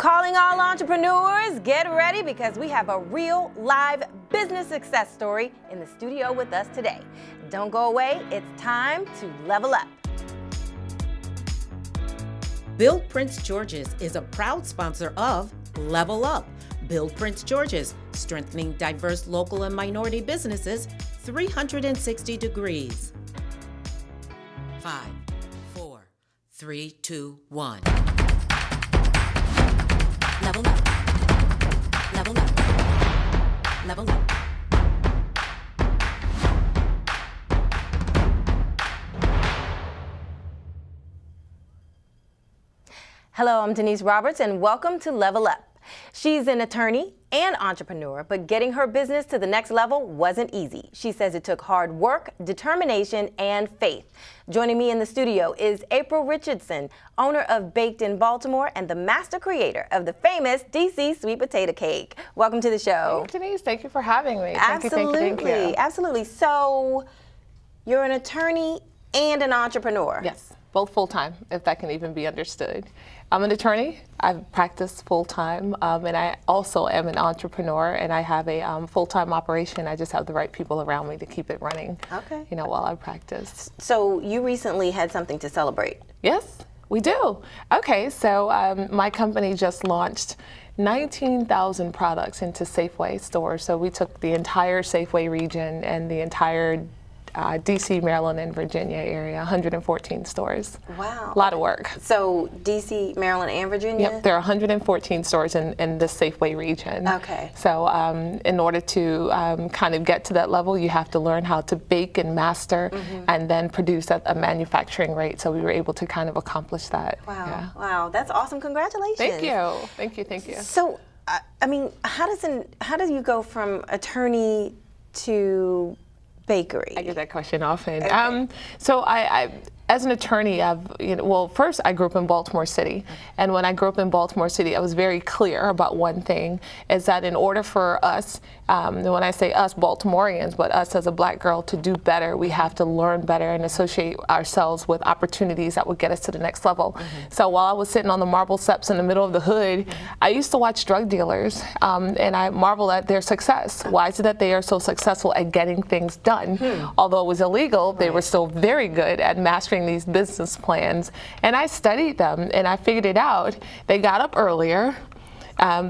Calling all entrepreneurs, get ready because we have a real live business success story in the studio with us today. Don't go away, it's time to level up. Build Prince George's is a proud sponsor of Level Up. Build Prince George's, strengthening diverse local and minority businesses 360 degrees. 5, 4, 3, 2, 1. Level up. Level up. Level up. Hello, I'm Denise Roberts, and welcome to Level Up. She's an attorney and entrepreneur, but getting her business to the next level wasn't easy. She says it took hard work, determination, and faith. Joining me in the studio is April Richardson, owner of Baked in Baltimore and the master creator of the famous DC sweet potato cake. Welcome to the show. Hey, Denise, thank you for having me. Absolutely, thank you. Absolutely. So you're an attorney and an entrepreneur. Yes, both full-time, if that can even be understood. I'm an attorney. I've practiced full-time, and I also am an entrepreneur, and I have a full-time operation. I just have the right people around me to keep it running, while I practice. So you recently had something to celebrate. Yes, we do. Okay, so my company just launched 19,000 products into Safeway stores. So we took the entire Safeway region and the entire DC, Maryland, and Virginia area, 114 stores. Wow. A lot of work. So DC, Maryland, and Virginia? Yep, there are 114 stores in the Safeway region. Okay. So in order to kind of get to that level, you have to learn how to bake and master and then produce at a manufacturing rate. So we were able to kind of accomplish that. Wow. Yeah. Wow, that's awesome. Congratulations. Thank you. Thank you. Thank you. So, I mean, how do you go from attorney to bakery? I get that question often. Okay. So I, as an attorney, first I grew up in Baltimore City, and when I grew up in Baltimore City, I was very clear about one thing, is that in order for us, and when I say us Baltimoreans, but us as a black girl to do better, we have to learn better and associate ourselves with opportunities that would get us to the next level. So while I was sitting on the marble steps in the middle of the hood, I used to watch drug dealers, and I marvel at their success. Why is it that they are so successful at getting things done? Although it was illegal, they were still very good at mastering these business plans. And I studied them, and I figured it out. They got up earlier.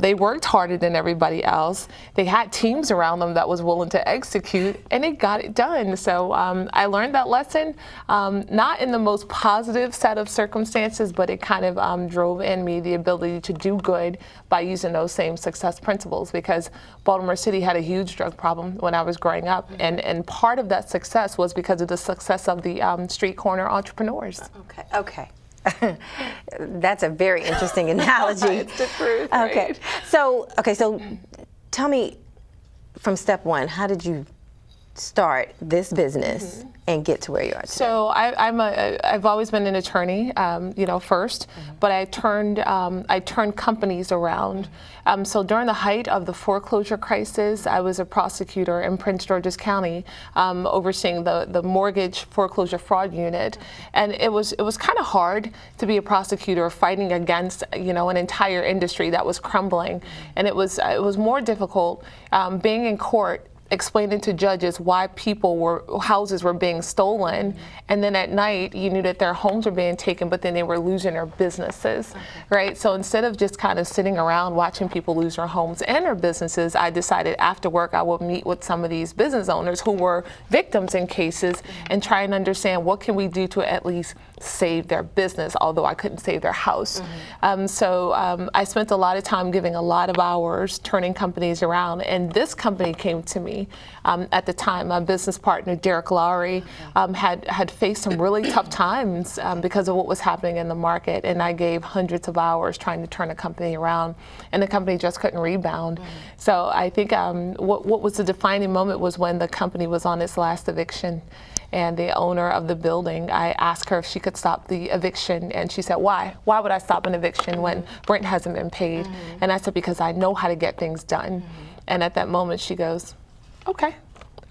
They worked harder than everybody else. They had teams around them that was willing to execute, and they got it done. So I learned that lesson, not in the most positive set of circumstances, but it kind of drove in me the ability to do good by using those same success principles, because Baltimore City had a huge drug problem when I was growing up, and part of that success was because of the success of the street corner entrepreneurs. Okay. That's a very interesting analogy. It's the truth, Okay. right? So tell me from step one, how did you start this business and get to where you are today? So I've always been an attorney, first, but I turned companies around. So during the height of the foreclosure crisis, I was a prosecutor in Prince George's County, overseeing the mortgage foreclosure fraud unit, and it was kind of hard to be a prosecutor fighting against an entire industry that was crumbling, and it was more difficult being in court, explaining to judges why houses were being stolen, and then at night you knew that their homes were being taken, but then they were losing their businesses, right? So instead of just kind of sitting around watching people lose their homes and their businesses, I decided after work I would meet with some of these business owners who were victims in cases and try and understand what can we do to at least save their business, although I couldn't save their house. So I spent a lot of time giving a lot of hours turning companies around, and this company came to me. At the time, my business partner, Derek Lowry, had faced some really tough times because of what was happening in the market, and I gave hundreds of hours trying to turn a company around, and the company just couldn't rebound. So I think what was the defining moment was when the company was on its last eviction. And the owner of the building, I asked her if she could stop the eviction, and she said, why? Why would I stop an eviction when rent hasn't been paid? And I said, because I know how to get things done. And at that moment, she goes, okay,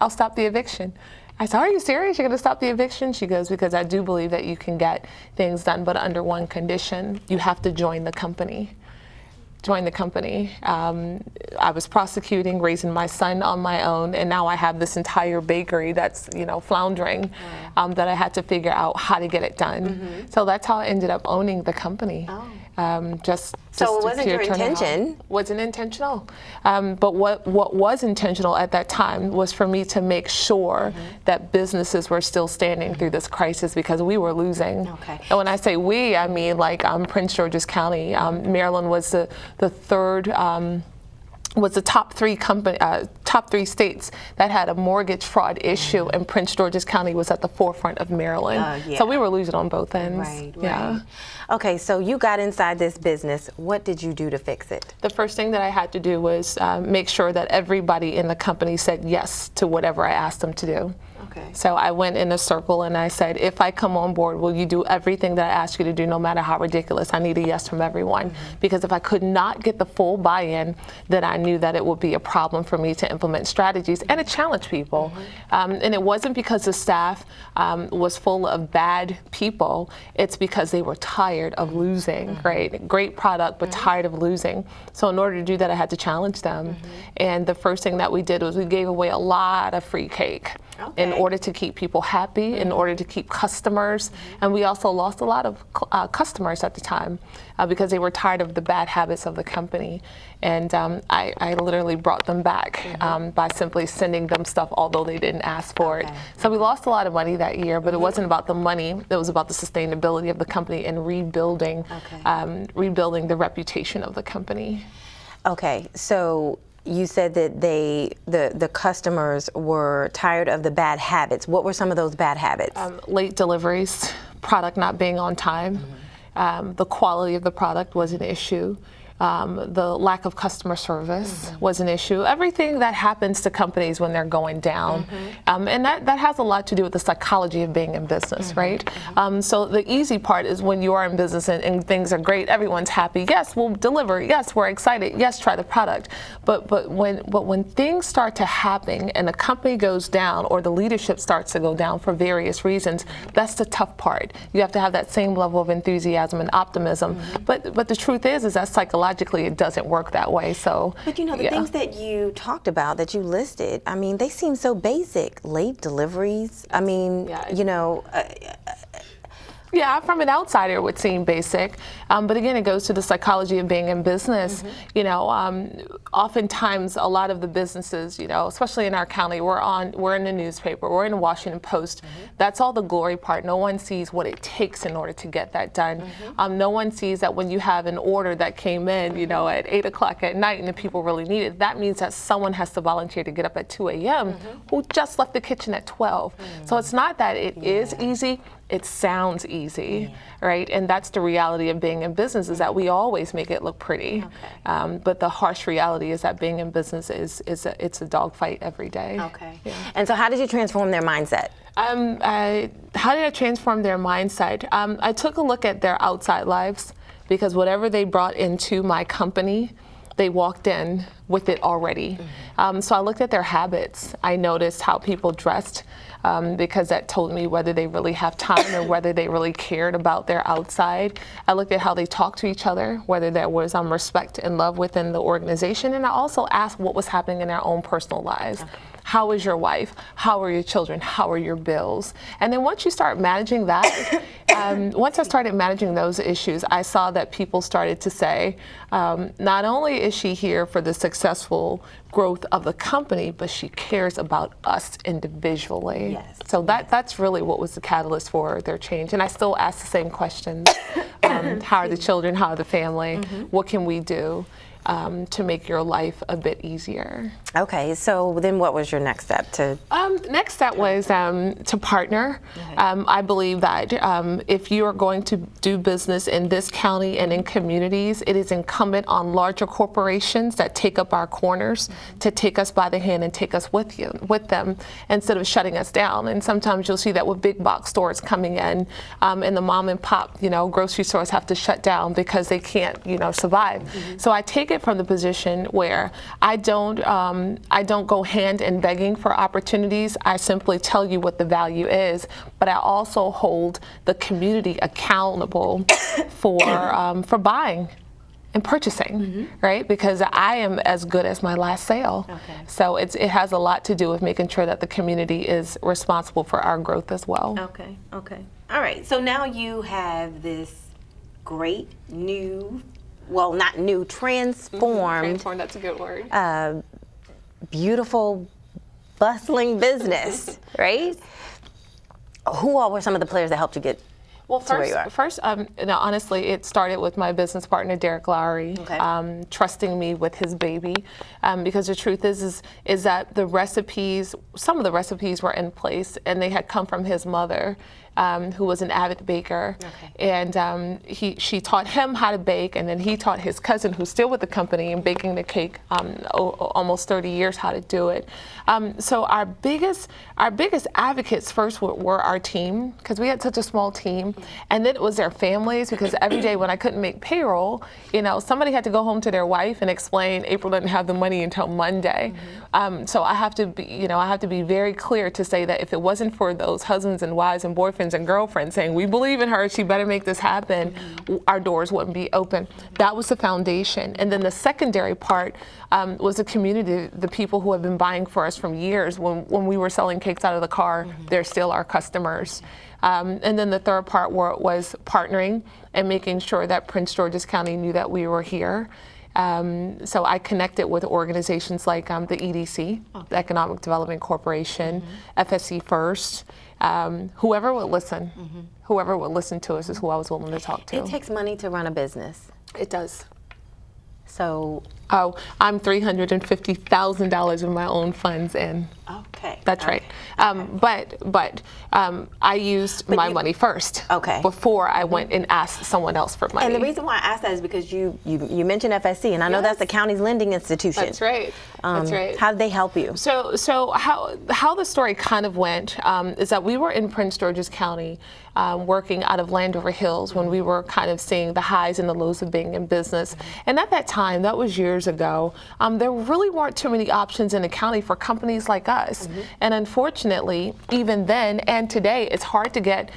I'll stop the eviction. I said, are you serious? You're going to stop the eviction? She goes, because I do believe that you can get things done, but under one condition. You have to join the company. joined the company. I was prosecuting, raising my son on my own, and now I have this entire bakery that's, floundering, that I had to figure out how to get it done. So that's how I ended up owning the company. So it wasn't your intention? Wasn't intentional. But what was intentional at that time was for me to make sure that businesses were still standing through this crisis, because we were losing. Okay. And when I say we, I mean like Prince George's County. Maryland was the third. Was the top three states that had a mortgage fraud issue, and Prince George's County was at the forefront of Maryland. Yeah. So we were losing on both ends. Right. Yeah. Okay, so you got inside this business. What did you do to fix it? The first thing that I had to do was make sure that everybody in the company said yes to whatever I asked them to do. Okay. So I went in a circle and I said, if I come on board, will you do everything that I ask you to do, no matter how ridiculous? I need a yes from everyone. Because if I could not get the full buy-in, then I knew that it would be a problem for me to implement strategies and to challenge people. And it wasn't because the staff was full of bad people. It's because they were tired of losing, right? Great product, but tired of losing. So in order to do that, I had to challenge them. And the first thing that we did was we gave away a lot of free cake. In order to keep people happy, in order to keep customers. And we also lost a lot of customers at the time because they were tired of the bad habits of the company. And I literally brought them back by simply sending them stuff, although they didn't ask for it. So we lost a lot of money that year, but it wasn't about the money. It was about the sustainability of the company and rebuilding the reputation of the company. Okay, so you said that the customers were tired of the bad habits. What were some of those bad habits? Late deliveries, product not being on time, the quality of the product was an issue. The lack of customer service was an issue. Everything that happens to companies when they're going down. And that has a lot to do with the psychology of being in business, right? So the easy part is when you are in business and things are great, everyone's happy. Yes, we'll deliver. Yes, we're excited. Yes, try the product. But when things start to happen and the company goes down or the leadership starts to go down for various reasons, that's the tough part. You have to have that same level of enthusiasm and optimism. But the truth is that psychologically it doesn't work that way. So, but the things that you talked about, that you listed, I mean, they seem so basic. Late deliveries. I mean, yeah, from an outsider it would seem basic, but again, it goes to the psychology of being in business. Oftentimes a lot of the businesses, especially in our county, we're in the newspaper, we're in the Washington Post. That's all the glory part. No one sees what it takes in order to get that done. No one sees that when you have an order that came in, at 8 o'clock at night and the people really need it, that means that someone has to volunteer to get up at 2 a.m. who just left the kitchen at 12. So it's not that it is easy. It sounds easy, right? And that's the reality of being in business, is that we always make it look pretty. But the harsh reality is that being in business it's a dogfight every day. Okay. Yeah. And so how did you transform their mindset? How did I transform their mindset? I took a look at their outside lives, because whatever they brought into my company, they walked in with it already. So I looked at their habits. I noticed how people dressed, because that told me whether they really have time or whether they really cared about their outside. I looked at how they talked to each other, whether there was respect and love within the organization. And I also asked what was happening in their own personal lives. How is your wife? How are your children? How are your bills? And then once you start managing that, once I started managing those issues, I saw that people started to say, not only is she here for the successful growth of the company, but she cares about us individually. So that's really what was the catalyst for their change. And I still ask the same questions. How are the children? How are the family? What can we do to make your life a bit easier? Okay, so then what was your next step? Next step was to partner. I believe that if you are going to do business in this county and in communities, it is incumbent on larger corporations that take up our corners to take us by the hand and take us with them instead of shutting us down. And sometimes you'll see that with big box stores coming in, and the mom and pop, grocery stores have to shut down because they can't, survive. So I take it from the position where I don't go hand in begging for opportunities. I simply tell you what the value is, but I also hold the community accountable for buying. in purchasing, right? Because I am as good as my last sale. So it has a lot to do with making sure that the community is responsible for our growth as well. Okay. All right. So now you have this great new, well, not new, transformed, that's a good word. beautiful, bustling business, right? Who all were some of the players that helped you get Well, to where you are? first, honestly, it started with my business partner, Derek Lowry, trusting me with his baby, because the truth is that the recipes, some of the recipes were in place, and they had come from his mother, who was an avid baker, and she taught him how to bake, and then he taught his cousin, who's still with the company and baking the cake, almost 30 years, how to do it. So our biggest advocates first were our team, because we had such a small team, and then it was their families, because every day when I couldn't make payroll, somebody had to go home to their wife and explain April didn't have the money until Monday. So I have to be very clear to say that if it wasn't for those husbands and wives and boyfriends and girlfriends saying, we believe in her, she better make this happen, our doors wouldn't be open. That was the foundation. And then the secondary part was the community, the people who have been buying for us from years. When we were selling cakes out of the car, they're still our customers. And then the third part was partnering and making sure that Prince George's County knew that we were here. So I connected with organizations like the EDC, the Economic Development Corporation, FSC First, whoever would listen. Whoever would listen to us is who I was willing to talk to. It takes money to run a business. It does. So. Oh, I'm $350,000 of my own funds in. Okay. That's right. But I used my money first. Before I went and asked someone else for money. And the reason why I asked that is because you mentioned FSC, and I know that's the county's lending institution. That's right. That's right. How did they help you? So how the story kind of went is that we were in Prince George's County working out of Landover Hills when we were kind of seeing the highs and the lows of being in business. And at that time, that was years ago, there really weren't too many options in the county for companies like us. And unfortunately, even then and today, it's hard to get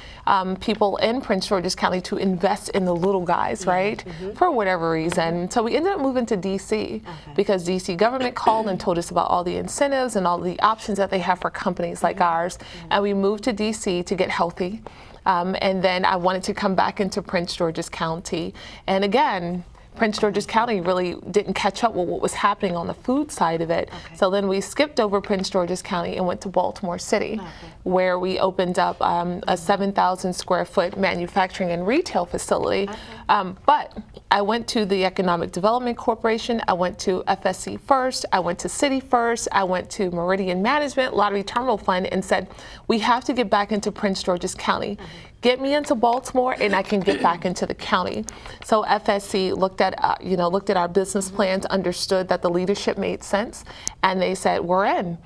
people in Prince George's County to invest in the little guys, right? For whatever reason. So we ended up moving to DC because DC government called and told us about all the incentives and all the options that they have for companies like ours. And we moved to DC to get healthy. And then I wanted to come back into Prince George's County. And again, Prince George's County really didn't catch up with what was happening on the food side of it. So then we skipped over Prince George's County and went to Baltimore City, where we opened up a 7,000 square foot manufacturing and retail facility. But I went to the Economic Development Corporation, I went to FSC First, I went to City First, I went to Meridian Management, Lottery Terminal Fund, and said, we have to get back into Prince George's County. Get me into Baltimore and I can get back into the county. So FSC looked at our business plans, understood that the leadership made sense, and they said, we're in.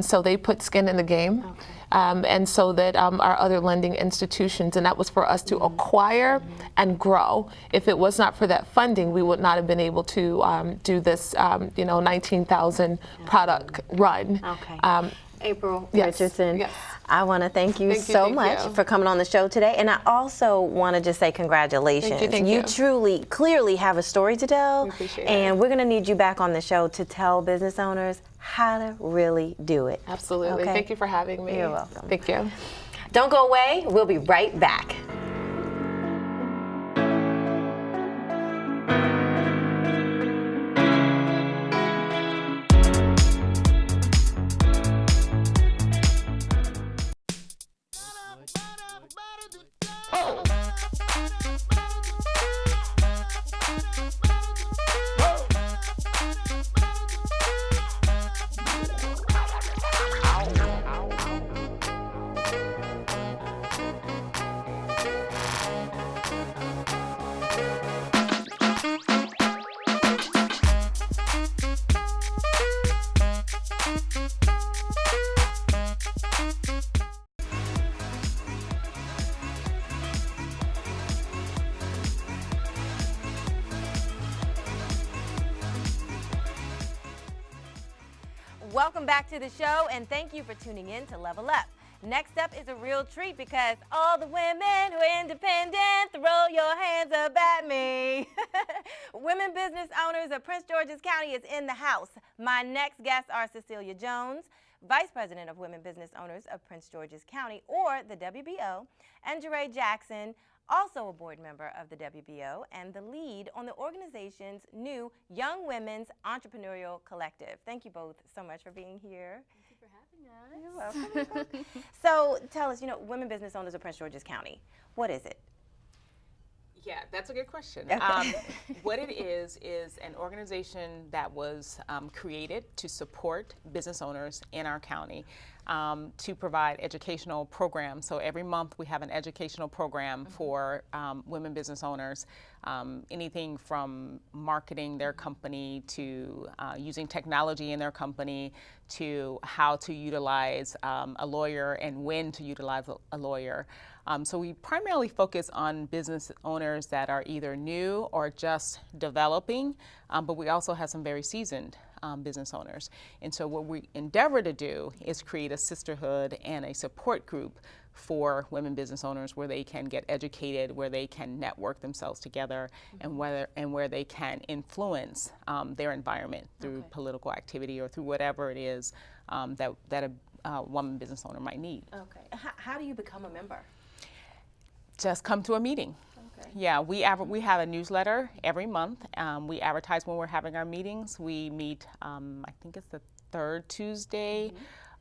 So they put skin in the game. And so that our other lending institutions, and that was for us to acquire and grow. If it was not for that funding, we would not have been able to do this 19,000 product run. April Richardson. I want to thank you so much for coming on the show today. And I also want to just say congratulations. Thank you. You truly, clearly have a story to tell. We appreciate and it. We're going to need you back on the show to tell business owners how to really do it. Absolutely. Okay? Thank you for having me. You're welcome. Thank you. Don't go away. We'll be right back. Welcome back to the show, and thank you for tuning in to Level Up. Next up is a real treat because all the women who are independent, throw your hands up at me. Women business owners of Prince George's County is in the house. My next guests are Cecilia Jones, Vice President of Women Business Owners of Prince George's County, or the WBO, and Jorre Jackson, also a board member of the WBO and the lead on the organization's new Young Women's Entrepreneurial Collective. Thank you both so much for being here. Thank you for having us. You're welcome. So tell us, Women Business Owners of Prince George's County, what is it? Yeah, that's a good question. Okay. What it is an organization that was created to support business owners in our county, to provide educational programs. So every month we have an educational program for women business owners, anything from marketing their company to using technology in their company to how to utilize a lawyer and when to utilize a lawyer. So we primarily focus on business owners that are either new or just developing, but we also have some very seasoned business owners. And so what we endeavor to do is create a sisterhood and a support group for women business owners where they can get educated, where they can network themselves together, and where they can influence their environment through political activity or through whatever it is that a woman business owner might need. Okay. How do you become a member? Just come to a meeting. Okay. Yeah, we have a newsletter every month. We advertise when we're having our meetings. We meet, I think it's the third Tuesday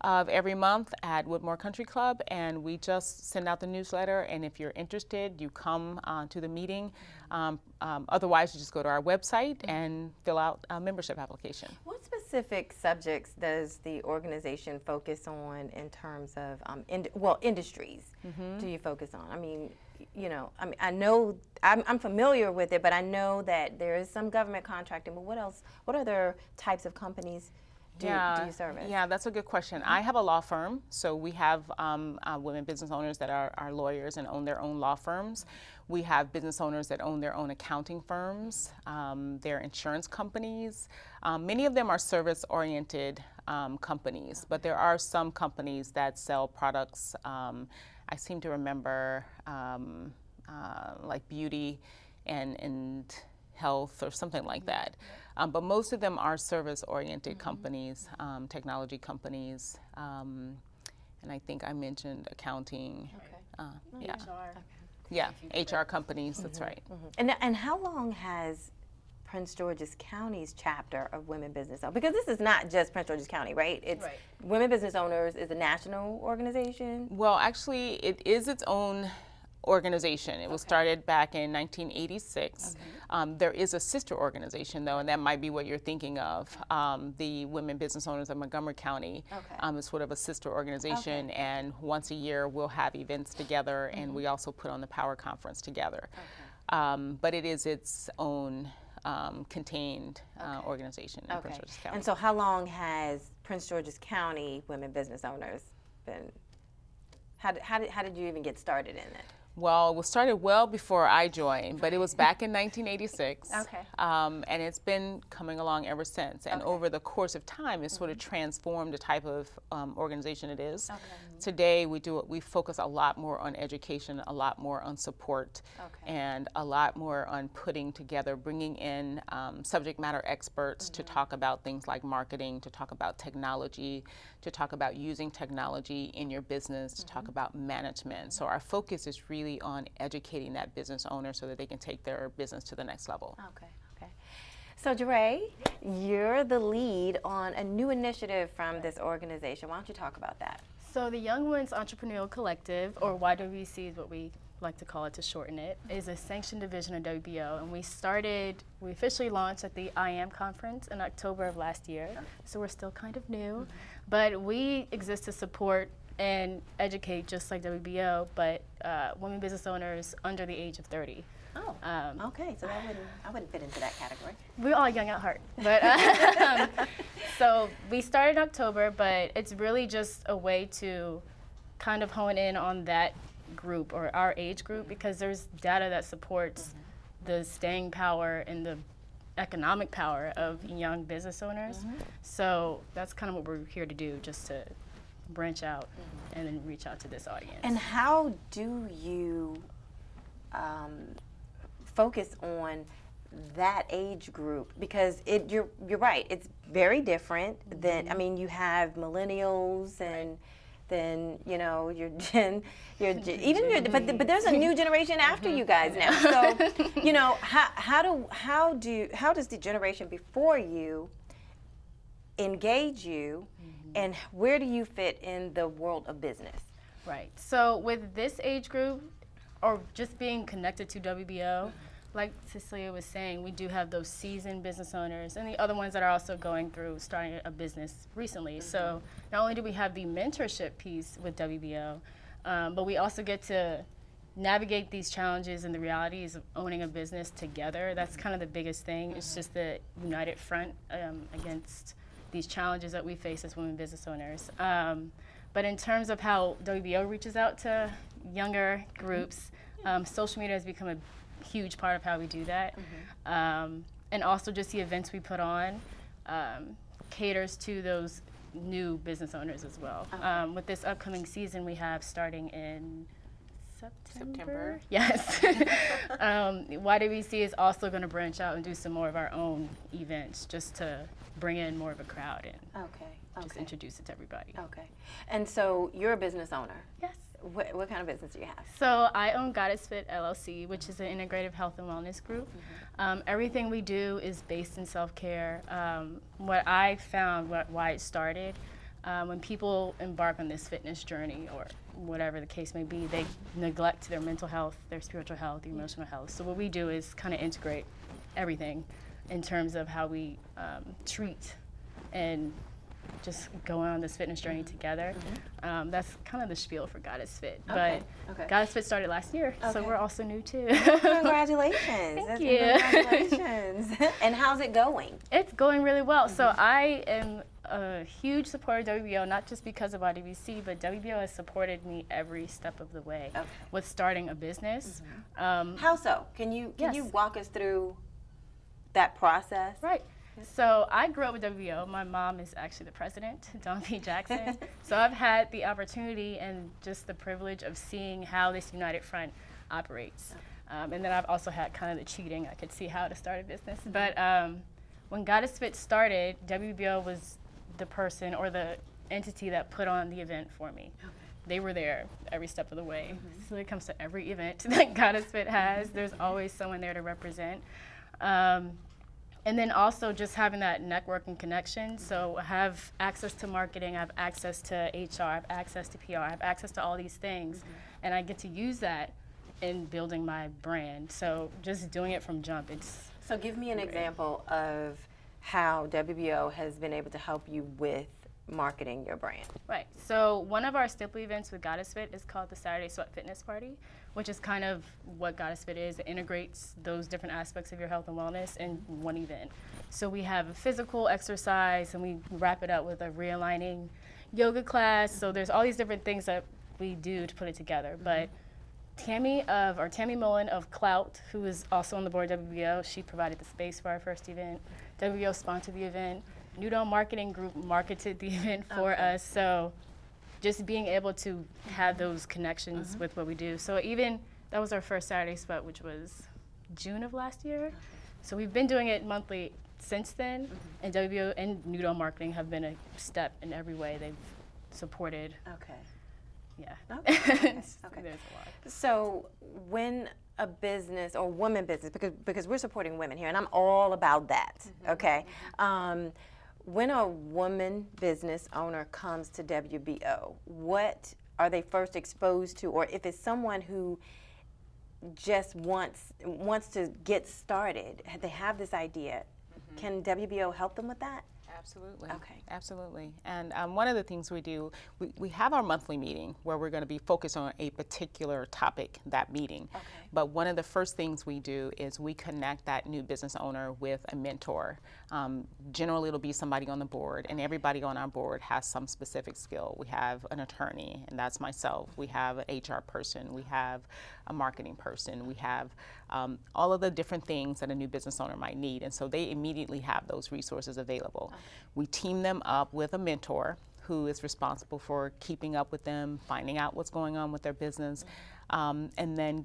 of every month at Woodmore Country Club, and we just send out the newsletter. And if you're interested, you come to the meeting. Otherwise, you just go to our website and fill out a membership application. What specific subjects does the organization focus on in terms of industries? Do you focus on? I know I'm familiar with it, but I know that there is some government contracting. But what else? What other types of companies do you service? Yeah, that's a good question. I have a law firm, so we have women business owners that are lawyers and own their own law firms. We have business owners that own their own accounting firms, their insurance companies. Many of them are service-oriented companies, but there are some companies that sell products. I seem to remember like beauty and health or something like that. But most of them are service-oriented companies, technology companies, and I think I mentioned accounting. Yeah. HR. Yeah, HR companies, that's right. And how long has Prince George's County's chapter of Women Business Owners? Because this is not just Prince George's County, right? It's Women Business Owners is a national organization. Well, actually, it is its own organization. It was started back in 1986. There is a sister organization, though, and that might be what you're thinking of. The Women Business Owners of Montgomery County is sort of a sister organization, and once a year we'll have events together, and we also put on the Power Conference together. But it is its own contained organization in Prince George's County. And so how long has Prince George's County Women Business Owners been? How did you even get started in it? Well, it was started well before I joined, but it was back in 1986. And it's been coming along ever since. And over the course of time, it's sort of transformed the type of organization it is. Today, we focus a lot more on education, a lot more on support, and a lot more on putting together, bringing in subject matter experts to talk about things like marketing, to talk about technology, to talk about using technology in your business, to talk about management. So our focus is really on educating that business owner so that they can take their business to the next level. Okay. So Jorre, you're the lead on a new initiative from this organization. Why don't you talk about that? So the Young Women's Entrepreneurial Collective, or YWC is what we like to call it to shorten it, is a sanctioned division of WBO, and we officially launched at the I Am conference in October of last year. So we're still kind of new, but we exist to support and educate just like WBO, but women business owners under the age of 30. Okay, so I wouldn't fit into that category. We're all young at heart, but so we started in October, but it's really just a way to kind of hone in on that group or our age group, because there's data that supports the staying power and the economic power of young business owners. So that's kind of what we're here to do, just to branch out and then reach out to this audience. And how do you focus on that age group? Because you're right, it's very different than, I mean, you have millennials and then, you know, but there's a new generation after you guys now. So, you know, how does the generation before you engage you, and where do you fit in the world of business? Right. So with this age group, or just being connected to WBO, like Cecilia was saying, we do have those seasoned business owners and the other ones that are also going through starting a business recently. So not only do we have the mentorship piece with WBO, but we also get to navigate these challenges and the realities of owning a business together. That's kind of the biggest thing. It's just the united front against these challenges that we face as women business owners. But in terms of how WBO reaches out to younger groups, social media has become a huge part of how we do that. And also just the events we put on caters to those new business owners as well. With this upcoming season we have starting in September. Yes. YWC is also going to branch out and do some more of our own events just to bring in more of a crowd and just introduce it to everybody. Okay. And so you're a business owner. Yes. What kind of business do you have? So I own Goddess Fit LLC, which is an integrative health and wellness group. Everything we do is based in self-care. What I found, why it started, when people embark on this fitness journey or whatever the case may be, they neglect their mental health, their spiritual health, their emotional health. So what we do is kind of integrate everything in terms of how we treat and just go on this fitness journey together. That's kind of the spiel for Goddess Fit. But Goddess Fit started last year, so we're also new too. Congratulations. Thank you. Congratulations. And how's it going? It's going really well. So I am a huge supporter of WBO, not just because of YWC, but WBO has supported me every step of the way with starting a business. How so? Can you walk us through that process? Right. So I grew up with WBO. My mom is actually the president, Dawn P. Jackson. So I've had the opportunity and just the privilege of seeing how this united front operates. And then I've also had kind of the cheating. I could see how to start a business. But when Goddess Fit started, WBO was the person or the entity that put on the event for me. They were there every step of the way. So it comes to every event that Goddess Fit has. There's always someone there to represent. And then also just having that networking connection. So I have access to marketing, I have access to HR, I have access to PR, I have access to all these things. And I get to use that in building my brand. So just doing it from jump, it's So give me an example of how WBO has been able to help you with marketing your brand. Right. So one of our staple events with Goddess Fit is called the Saturday Sweat Fitness Party, which is kind of what Goddess Fit is. It integrates those different aspects of your health and wellness in one event. So we have a physical exercise, and we wrap it up with a realigning yoga class. So there's all these different things that we do to put it together. But Tammy Mullen of Clout, who is also on the board of WBO, she provided the space for our first event. WBO sponsored the event. Nudon Marketing Group marketed the event for us. So just being able to have those connections with what we do. So even, that was our first Saturday Sweat, which was June of last year. So we've been doing it monthly since then, and WBO and Nudon Marketing have been a step in every way. They've supported. Yeah. There's a lot. So when a business or woman business, because we're supporting women here, and I'm all about that, when a woman business owner comes to WBO, what are they first exposed to? Or if it's someone who just wants to get started, they have this idea, can WBO help them with that? Absolutely. Absolutely. And one of the things we do, we have our monthly meeting where we're going to be focused on a particular topic that meeting. But one of the first things we do is we connect that new business owner with a mentor. Generally, it'll be somebody on the board, and everybody on our board has some specific skill. We have an attorney, and that's myself. We have an HR person. We have a marketing person. We have all of the different things that a new business owner might need, and so they immediately have those resources available. We team them up with a mentor who is responsible for keeping up with them, finding out what's going on with their business, and then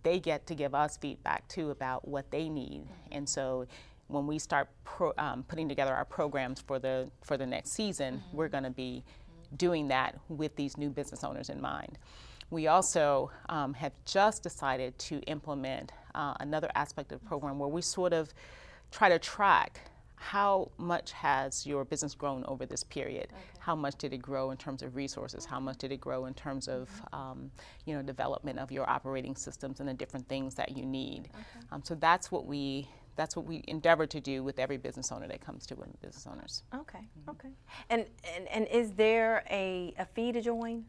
they get to give us feedback too about what they need. And so when we start putting together our programs for the next season, we're going to be doing that with these new business owners in mind. We also have just decided to implement another aspect of the program where we sort of try to track how much has your business grown over this period? Okay. How much did it grow in terms of resources? How much did it grow in terms of development of your operating systems and the different things that you need? Okay. So that's what we endeavor to do with every business owner that comes to Women Business Owners. Okay, okay. And is there a fee to join?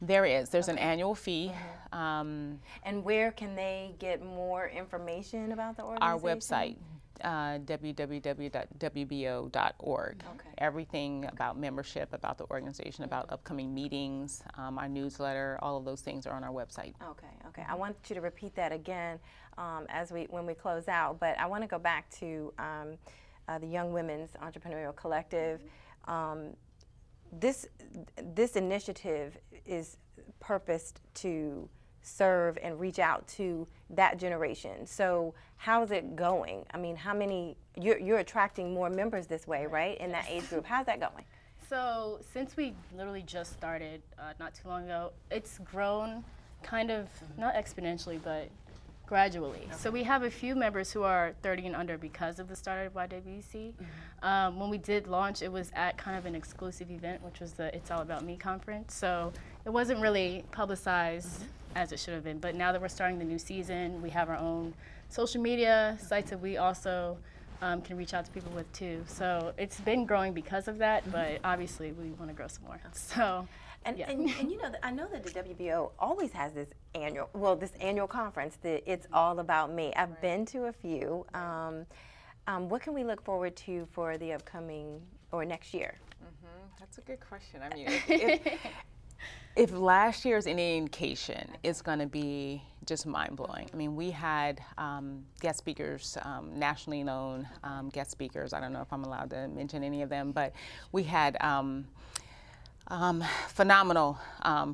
There is. There's an annual fee. And where can they get more information about the organization? Our website, www.wbo.org. Okay. Everything about membership, about the organization, about upcoming meetings, our newsletter, all of those things are on our website. Okay, okay. I want you to repeat that again when we close out, but I want to go back to the Young Women's Entrepreneurial Collective. This initiative is purposed to serve and reach out to that generation. So how's it going? I mean, how many, you're attracting more members this way, right, in that age group. How's that going? So since we literally just started not too long ago, it's grown kind of, not exponentially, but gradually. Okay. So we have a few members who are 30 and under because of the start of YWC. When we did launch, it was at kind of an exclusive event, which was the It's All About Me conference. So it wasn't really publicized as it should have been. But now that we're starting the new season, we have our own social media sites that we also can reach out to people with too. So it's been growing because of that, but obviously we want to grow some more. So. And you know, I know that the WBO always has this annual conference that It's All About Me. I've been to a few. What can we look forward to for the upcoming or next year? That's a good question. I mean, if last year's any indication, it's going to be just mind-blowing. I mean, we had guest speakers, nationally known guest speakers. I don't know if I'm allowed to mention any of them, but we had phenomenal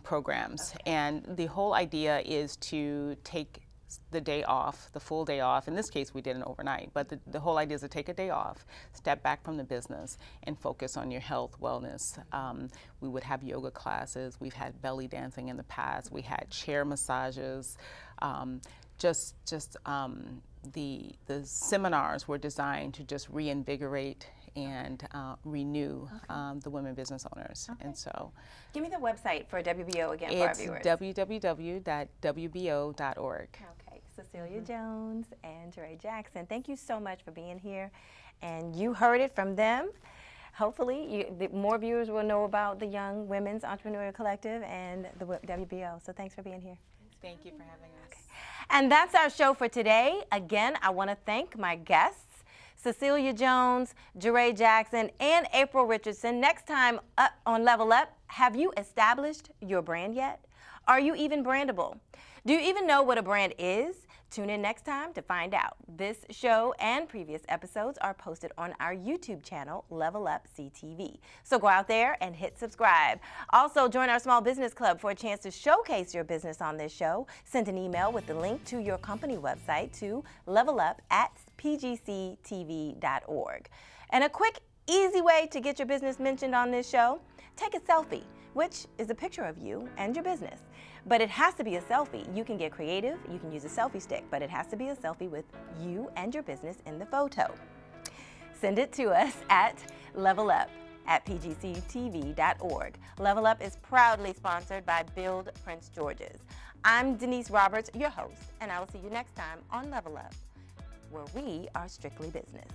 programs. Okay. And the whole idea is to take the day off, the full day off. In this case, we did an overnight, but the whole idea is to take a day off, step back from the business, and focus on your health, wellness. We would have yoga classes. We've had belly dancing in the past. We had chair massages. The seminars were designed to just reinvigorate and renew the women business owners. Okay. And so, give me the website for WBO again for our viewers. It's www.wbo.org. Okay, Cecilia Jones and Jorre Jackson, thank you so much for being here. And you heard it from them. Hopefully, more viewers will know about the Young Women's Entrepreneurial Collective and the WBO. So thanks for being here. Thank you for having us. Okay. And that's our show for today. Again, I want to thank my guests, Cecilia Jones, Jorre Jackson, and April Richardson. Next time up on Level Up, have you established your brand yet? Are you even brandable? Do you even know what a brand is? Tune in next time to find out. This show and previous episodes are posted on our YouTube channel, Level Up CTV. So go out there and hit subscribe. Also, join our small business club for a chance to showcase your business on this show. Send an email with the link to your company website to levelup@pgctv.org. And a quick, easy way to get your business mentioned on this show, take a selfie, which is a picture of you and your business. But it has to be a selfie. You can get creative, you can use a selfie stick, but it has to be a selfie with you and your business in the photo. Send it to us at levelup@pgctv.org. Level Up is proudly sponsored by Build Prince George's. I'm Denise Roberts, your host, and I will see you next time on Level Up, where we are strictly business.